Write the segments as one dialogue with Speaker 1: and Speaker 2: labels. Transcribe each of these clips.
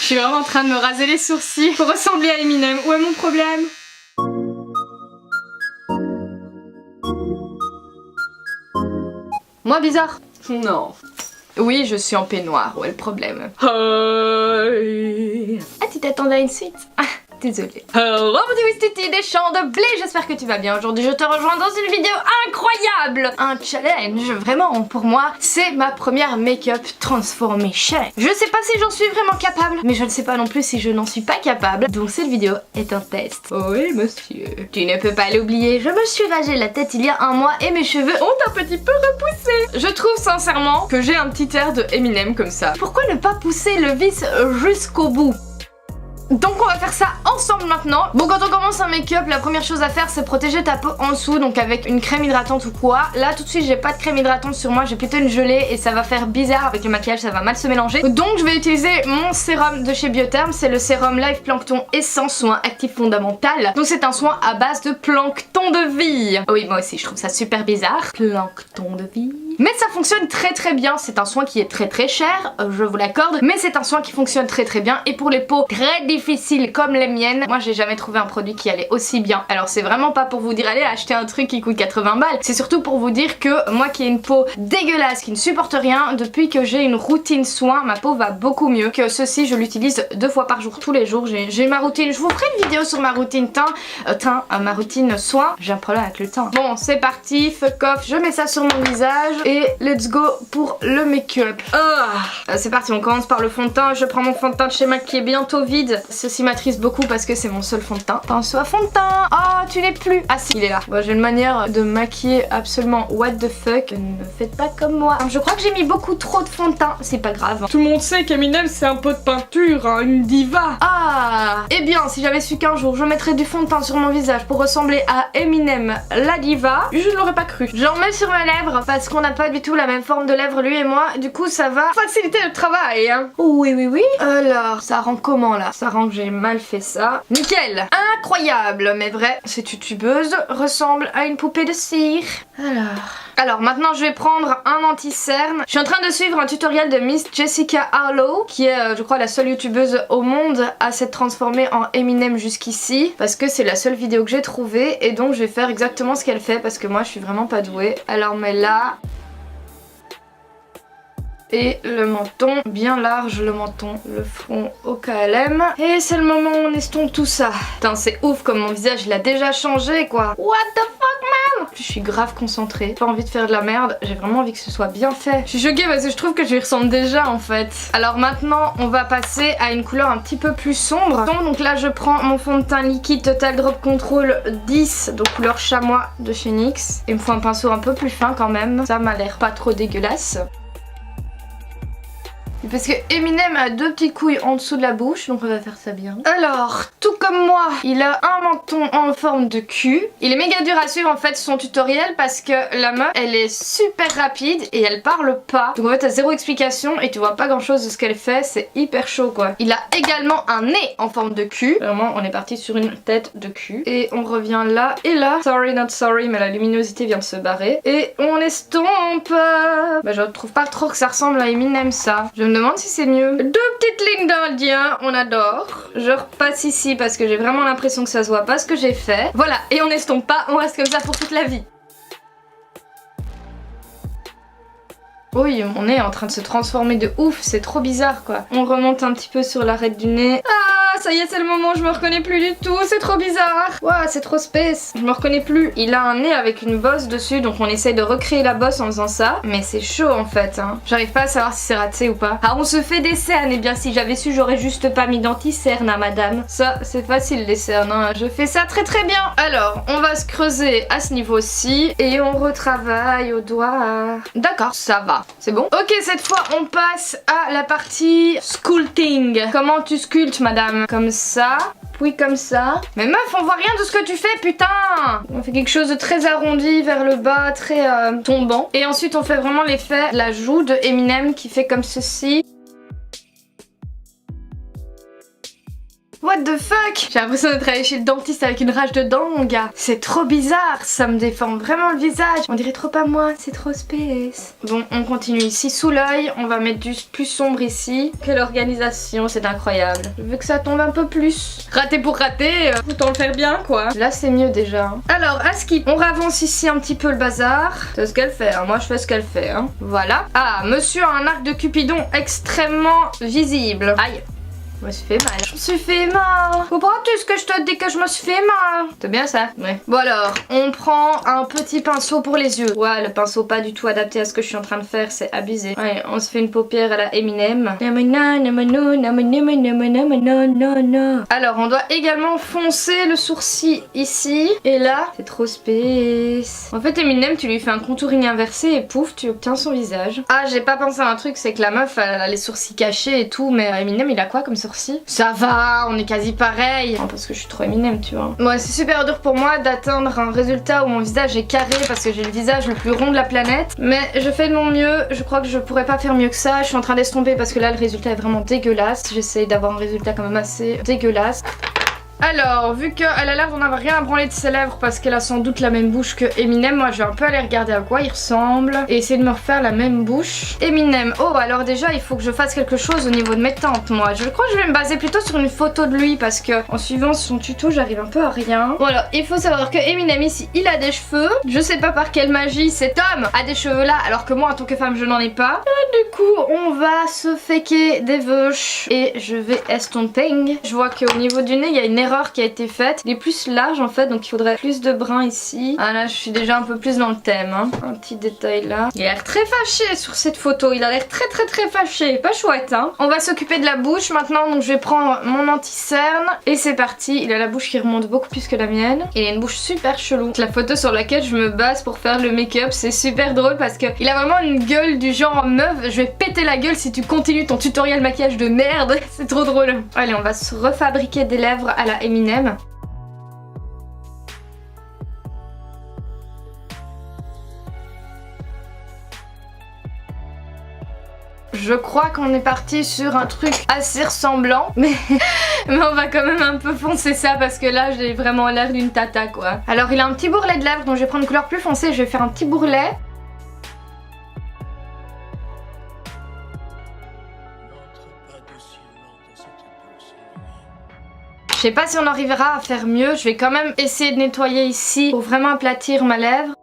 Speaker 1: suis vraiment en train de me raser les sourcils pour ressembler à Eminem. Où est mon problème? Moi bizarre? Non. Oui, je suis en peignoir, où est le problème? Hey. Ah, tu t'attendais à une suite? Désolée. Hello petit Titi des champs de blé, j'espère que tu vas bien. Aujourd'hui je te rejoins dans une vidéo incroyable. Un challenge, vraiment pour moi, c'est ma première make-up transformation. Je sais pas si j'en suis vraiment capable, mais je ne sais pas non plus si je n'en suis pas capable. Donc cette vidéo est un test. Oui monsieur. Tu ne peux pas l'oublier, je me suis rasé la tête il y a un mois et mes cheveux ont un petit peu repoussé. Je trouve sincèrement que j'ai un petit air de Eminem comme ça. Pourquoi ne pas pousser le vis jusqu'au bout? Donc on va faire ça ensemble maintenant. Bon, quand on commence un make-up, la première chose à faire c'est protéger ta peau en dessous, donc avec une crème hydratante ou quoi. Là tout de suite j'ai pas de crème hydratante sur moi, j'ai plutôt une gelée et ça va faire bizarre avec le maquillage, ça va mal se mélanger. Donc je vais utiliser mon sérum de chez Biotherm, c'est le sérum Live Plankton Essence Soin Actif Fondamental. Donc c'est un soin à base de plancton de vie. Oui, moi aussi je trouve ça super bizarre. Plancton de vie. Mais ça fonctionne très très bien, c'est un soin qui est très cher, je vous l'accorde, mais c'est un soin qui fonctionne très bien et pour les peaux très difficiles comme les miennes, moi j'ai jamais trouvé un produit qui allait aussi bien. Alors c'est vraiment pas pour vous dire allez acheter un truc qui coûte 80 balles, c'est surtout pour vous dire que moi qui ai une peau dégueulasse, qui ne supporte rien, depuis que j'ai une routine soin, ma peau va beaucoup mieux. Que ceci je l'utilise 2 fois par jour, tous les jours, j'ai ma routine, je vous ferai une vidéo sur ma routine ma routine soin, j'ai un problème avec le teint. Bon c'est parti, fuck off, je mets ça sur mon visage. Et let's go pour le make-up. C'est parti, on commence par le fond de teint. Je prends mon fond de teint de chez MAC qui est bientôt vide. Ceci m'attriste beaucoup parce que c'est mon seul fond de teint. Pinceau à fond de teint. Oh, tu n'es plus. Ah si, il est là. Bon, j'ai une manière de maquiller absolument what the fuck. Ne faites pas comme moi. Je crois que j'ai mis beaucoup trop de fond de teint. C'est pas grave. Tout le monde sait qu'Eminem c'est un pot de peinture, hein, une diva. Ah, eh bien, si j'avais su qu'un jour je mettrais du fond de teint sur mon visage pour ressembler à Eminem, la diva, je ne l'aurais pas cru. J'en mets sur mes lèvres parce qu'on n'a pas du tout la même forme de lèvres lui et moi, du coup ça va faciliter le travail hein. Oui. Alors ça rend comment là? Ça rend que j'ai mal fait ça. Nickel. Incroyable. Mais vrai, cette youtubeuse ressemble à une poupée de cire. Alors maintenant je vais prendre un anti-cerne. Je suis en train de suivre un tutoriel de Miss Jessica Harlow qui est je crois la seule youtubeuse au monde à s'être transformée en Eminem jusqu'ici, parce que c'est la seule vidéo que j'ai trouvée et donc je vais faire exactement ce qu'elle fait parce que moi je suis vraiment pas douée. Alors mais là... Et le menton bien large, le menton, le front au KLM. Et c'est le moment où on estompe tout ça. Putain c'est ouf comme mon visage il a déjà changé quoi. What the fuck man. Je suis grave concentrée, pas envie de faire de la merde, j'ai vraiment envie que ce soit bien fait. Je suis choquée parce que je trouve que je lui ressemble déjà en fait. Alors maintenant on va passer à une couleur un petit peu plus sombre. Donc là je prends mon fond de teint liquide Total Drop Control 10, donc couleur chamois de chez NYX. Il me faut un pinceau un peu plus fin quand même, ça m'a l'air pas trop dégueulasse. Parce que Eminem a 2 petites couilles en dessous de la bouche, donc on va faire ça bien. Alors, tout comme moi, il a un menton en forme de cul. Il est méga dur à suivre en fait son tutoriel parce que la meuf, elle est super rapide et elle parle pas. Donc en fait, t'as zéro explication et tu vois pas grand chose de ce qu'elle fait, c'est hyper chaud quoi. Il a également un nez en forme de cul. Vraiment, on est parti sur une tête de cul. Et on revient là et là. Sorry not sorry, mais la luminosité vient de se barrer. Et on estompe. Bah je trouve pas trop que ça ressemble à Eminem ça. Je me demande si c'est mieux. 2 petites lignes d'Indien, on adore. Je repasse ici parce que j'ai vraiment l'impression que ça se voit pas ce que j'ai fait. Voilà, et on n'estompe pas, on reste comme ça pour toute la vie. Oui, mon nez est en train de se transformer de ouf, c'est trop bizarre quoi. On remonte un petit peu sur l'arête du nez. Ah, ça y est, c'est le moment, je me reconnais plus du tout, c'est trop bizarre. Waouh, c'est trop space, je me reconnais plus. Il a un nez avec une bosse dessus, donc on essaye de recréer la bosse en faisant ça. Mais c'est chaud en fait, hein. J'arrive pas à savoir si c'est raté ou pas. Ah, on se fait des cernes, et bien si j'avais su, j'aurais juste pas mis d'anti-cerne à madame. Ça, c'est facile les cernes, hein. Je fais ça très bien. Alors, on va se creuser à ce niveau-ci, et on retravaille au doigt. D'accord, ça va. C'est bon? Ok, cette fois on passe à la partie sculpting. Comment tu sculptes madame? Comme ça, puis comme ça. Mais meuf, on voit rien de ce que tu fais, putain! On fait quelque chose de très arrondi vers le bas, très tombant. Et ensuite on fait vraiment l'effet de la joue de Eminem qui fait comme ceci. What the fuck? J'ai l'impression d'être allée chez le dentiste avec une rage de dents, mon gars. C'est trop bizarre, ça me déforme vraiment le visage. On dirait trop pas moi, c'est trop space. Bon, on continue ici sous l'œil. On va mettre du plus sombre ici. Quelle organisation, c'est incroyable. Je veux que ça tombe un peu plus. Raté pour rater, autant le faire bien, quoi. Là, c'est mieux déjà. Alors, à skip, on ravance ici un petit peu le bazar. C'est ce qu'elle fait, hein. Moi je fais ce qu'elle fait, hein. Voilà. Ah, monsieur a un arc de Cupidon extrêmement visible. Aïe. Je me suis fait mal. Je me suis fait mal. Comprends-tu ce que je te dis que je me suis fait mal? C'est bien ça? Ouais. Bon alors, on prend un petit pinceau pour les yeux. Ouais, le pinceau pas du tout adapté à ce que je suis en train de faire, c'est abusé. Ouais, on se fait une paupière à la Eminem. Alors, on doit également foncer le sourcil ici. Et là, c'est trop space. En fait, Eminem, tu lui fais un contouring inversé et pouf, tu obtiens son visage. Ah, j'ai pas pensé à un truc, c'est que la meuf, elle a les sourcils cachés et tout, mais Eminem, il a quoi comme sourcil? Ça va, on est quasi pareil. Non, parce que je suis trop Eminem, tu vois. Ouais, c'est super dur pour moi d'atteindre un résultat où mon visage est carré parce que j'ai le visage le plus rond de la planète. Mais je fais de mon mieux, je crois que je pourrais pas faire mieux que ça. Je suis en train d'estomper parce que là, le résultat est vraiment dégueulasse. J'essaye d'avoir un résultat quand même assez dégueulasse. Alors, vu qu'elle a l'air d'en avoir rien à branler de ses lèvres parce qu'elle a sans doute la même bouche que Eminem, moi je vais un peu aller regarder à quoi il ressemble et essayer de me refaire la même bouche. Eminem, oh alors déjà il faut que je fasse quelque chose au niveau de mes tempes moi. Je crois que je vais me baser plutôt sur une photo de lui parce que en suivant son tuto j'arrive un peu à rien. Bon alors, il faut savoir que Eminem ici il a des cheveux. Je sais pas par quelle magie cet homme a des cheveux là alors que moi en tant que femme je n'en ai pas. Et du coup on va se faker des veuches et je vais estomper. Je vois qu'au niveau du nez il y a une erreur qui a été faite. Il est plus large en fait donc il faudrait plus de brun ici. Ah là je suis déjà un peu plus dans le thème hein. Un petit détail là. Il a l'air très fâché sur cette photo. Il a l'air très fâché. Pas chouette hein. On va s'occuper de la bouche maintenant donc je vais prendre mon anti-cerne et c'est parti. Il a la bouche qui remonte beaucoup plus que la mienne. Il a une bouche super chelou. La photo sur laquelle je me base pour faire le make-up c'est super drôle parce que il a vraiment une gueule du genre meuf je vais péter la gueule si tu continues ton tutoriel maquillage de merde. C'est trop drôle. Allez on va se refabriquer des lèvres à la Eminem. Je crois qu'on est parti sur un truc assez ressemblant mais on va quand même un peu foncer ça parce que là j'ai vraiment l'air d'une tata quoi. Alors il a un petit bourrelet de lèvres donc je vais prendre une couleur plus foncée, je vais faire un petit bourrelet. Je sais pas si on arrivera à faire mieux, je vais quand même essayer de nettoyer ici pour vraiment aplatir ma lèvre.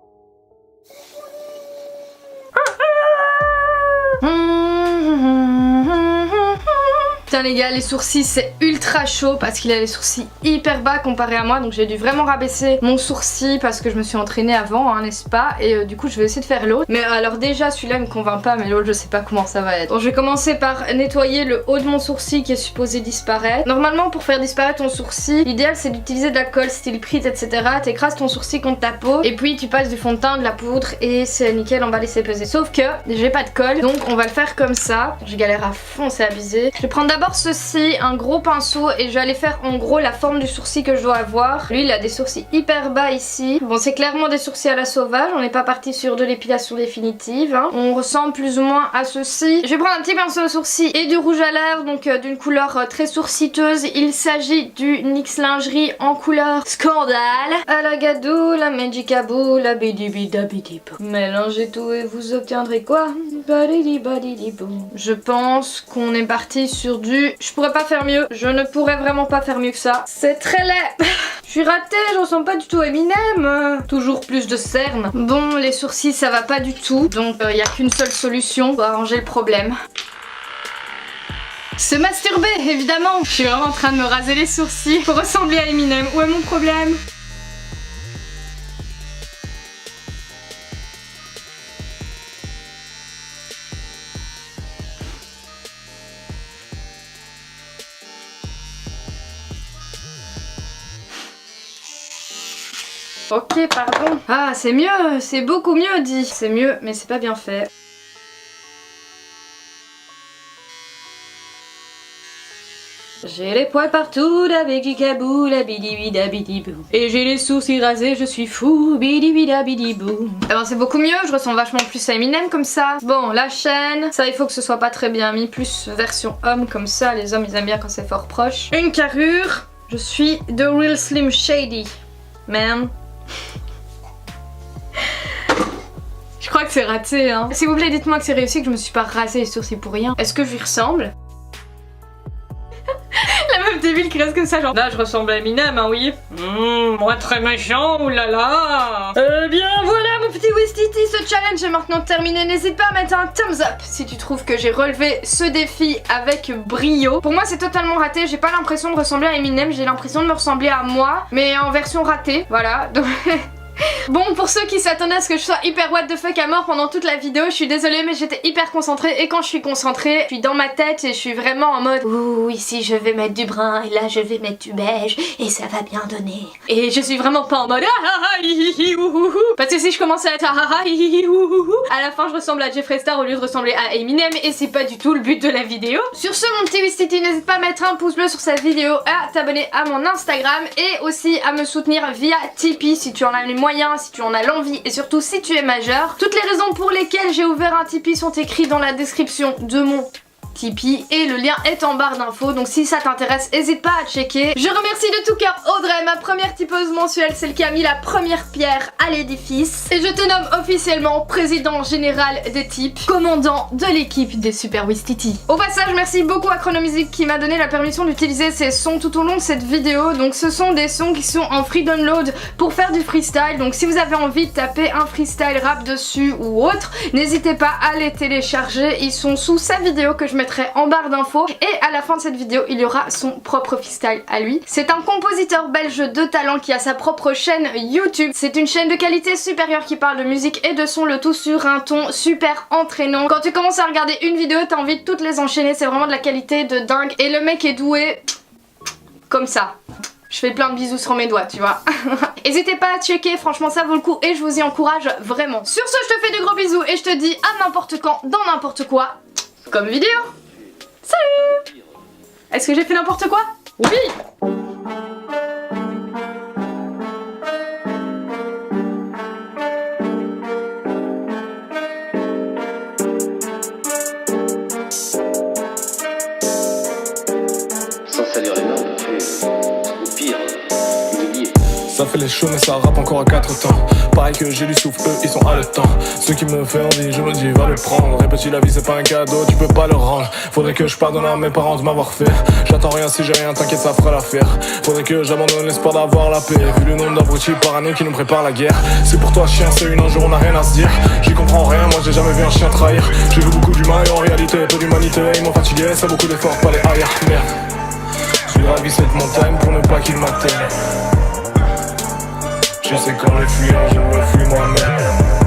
Speaker 1: Putain les gars, les sourcils c'est ultra chaud parce qu'il a les sourcils hyper bas comparé à moi donc j'ai dû vraiment rabaisser mon sourcil parce que je me suis entraînée avant hein, n'est-ce pas, et du coup je vais essayer de faire l'autre. Mais alors déjà celui-là me convainc pas mais l'autre je sais pas comment ça va être. Donc je vais commencer par nettoyer le haut de mon sourcil qui est supposé disparaître. Normalement pour faire disparaître ton sourcil, l'idéal c'est d'utiliser de la colle style Prit etc. T'écrases ton sourcil contre ta peau et puis tu passes du fond de teint, de la poudre et c'est nickel, on va laisser peser. Sauf que j'ai pas de colle donc on va le faire comme ça. Je galère à fond, c'est abusé. Je vais prendre d'abord ceci, un gros pinceau et je vais aller faire en gros la forme du sourcil que je dois avoir. Lui il a des sourcils hyper bas ici. Bon c'est clairement des sourcils à la sauvage, on n'est pas parti sur de l'épilation définitive hein. On ressemble plus ou moins à ceci. Je vais prendre un petit pinceau au sourcil et du rouge à lèvres donc d'une couleur très sourciteuse. Il s'agit du NYX Lingerie en couleur Scandale. À la gadou, la magicabou, la bidibidabidibou. Mélangez tout et vous obtiendrez quoi? Je pense qu'on est parti sur du... Je pourrais pas faire mieux, je ne pourrais vraiment pas faire mieux que ça. C'est très laid. Je suis ratée, je ressemble pas du tout à Eminem. Toujours plus de cernes. Bon, les sourcils ça va pas du tout, donc il y a qu'une seule solution pour arranger le problème. Se masturber, évidemment. Je suis vraiment en train de me raser les sourcils pour ressembler à Eminem. Où est mon problème? Ok, pardon. Ah, c'est mieux, c'est beaucoup mieux dit. C'est mieux, mais c'est pas bien fait. J'ai les poils partout, dabidi-kabou, labidi-bidi-bidi-bou. Et j'ai les sourcils rasés, je suis fou, bidi-bidi-bidi-bou. Eh ben c'est beaucoup mieux, je ressemble vachement plus à Eminem comme ça. Bon, la chaîne, ça il faut que ce soit pas très bien mis, plus version homme comme ça, les hommes ils aiment bien quand c'est fort proche. Une carrure, je suis The Real Slim Shady, man. Je crois que c'est raté hein. S'il vous plaît dites-moi que c'est réussi, que je me suis pas rasé les sourcils pour rien. Est-ce que je lui ressemble? La meuf débile qui reste comme ça genre là je ressemble à Eminem hein oui. Moi très méchant, oulala. Bien voilà mon petit Wistiti, ce challenge est maintenant terminé. N'hésite pas à mettre un thumbs up si tu trouves que j'ai relevé ce défi avec brio. Pour moi c'est totalement raté, j'ai pas l'impression de ressembler à Eminem, j'ai l'impression de me ressembler à moi, mais en version ratée, voilà. Donc... Bon, pour ceux qui s'attendaient à ce que je sois hyper what the fuck à mort pendant toute la vidéo, je suis désolée mais j'étais hyper concentrée et quand je suis concentrée, je suis dans ma tête et je suis vraiment en mode ouh ici je vais mettre du brun et là je vais mettre du beige et ça va bien donner. Et je suis vraiment pas en mode parce que si je commençais à être à la fin je ressemble à Jeffree Star au lieu de ressembler à Eminem et c'est pas du tout le but de la vidéo. Sur ce mon petit Wistiti, n'hésite pas à mettre un pouce bleu sur cette vidéo, à t'abonner à mon Instagram et aussi à me soutenir via Tipeee si tu en as les moyens, si tu en as l'envie et surtout si tu es majeur. Toutes les raisons pour lesquelles j'ai ouvert un Tipeee sont écrites dans la description de mon Tipeee et le lien est en barre d'infos, donc si ça t'intéresse n'hésite pas à checker. Je remercie de tout cœur Audrey, ma première tipeuse mensuelle, celle qui a mis la première pierre à l'édifice, et je te nomme officiellement président général des types, commandant de l'équipe des Super Wistiti. Au passage merci beaucoup à Chronomusic qui m'a donné la permission d'utiliser ces sons tout au long de cette vidéo, donc ce sont des sons qui sont en free download pour faire du freestyle, donc si vous avez envie de taper un freestyle rap dessus ou autre, n'hésitez pas à les télécharger, ils sont sous sa vidéo que je mettrai en barre d'infos et à la fin de cette vidéo il y aura son propre freestyle à lui. C'est un compositeur belge de talent qui a sa propre chaîne YouTube. C'est une chaîne de qualité supérieure qui parle de musique et de son, le tout sur un ton super entraînant. Quand tu commences à regarder une vidéo t'as envie de toutes les enchaîner, c'est vraiment de la qualité de dingue et le mec est doué comme ça. Je fais plein de bisous sur mes doigts, tu vois. N'hésitez pas à checker, franchement ça vaut le coup et je vous y encourage vraiment. Sur ce, je te fais de gros bisous et je te dis à n'importe quand, dans n'importe quoi, comme vidéo. Salut! Est-ce que j'ai fait n'importe quoi? Oui!
Speaker 2: Sans salir les mains, on peut faire, ou pire, humilier.
Speaker 3: Ça fait les shows mais ça rappe encore à 4 temps. Pareil que j'ai du souffle, eux ils sont haletants. Ce qui me fait envie, je me dis va le prendre. Répétis la vie c'est pas un cadeau, tu peux pas le rendre. Faudrait que je pardonne à mes parents de m'avoir fait. J'attends rien si j'ai rien, t'inquiète ça fera l'affaire. Faudrait que j'abandonne l'espoir d'avoir la paix. Vu le nombre d'abrutis par année qui nous préparent la guerre. C'est pour toi chien, c'est une un jour on a rien à se dire. J'y comprends rien, moi j'ai jamais vu un chien trahir. J'ai vu beaucoup d'humains et en réalité peu d'humanité. Ils m'ont fatigué, c'est beaucoup d'efforts, pas les arrière. Merde. J'ai gravi cette montagne pour ne pas qu'il m'atteigne. Je sais qu'en les fuyant, je me fuis moi-même.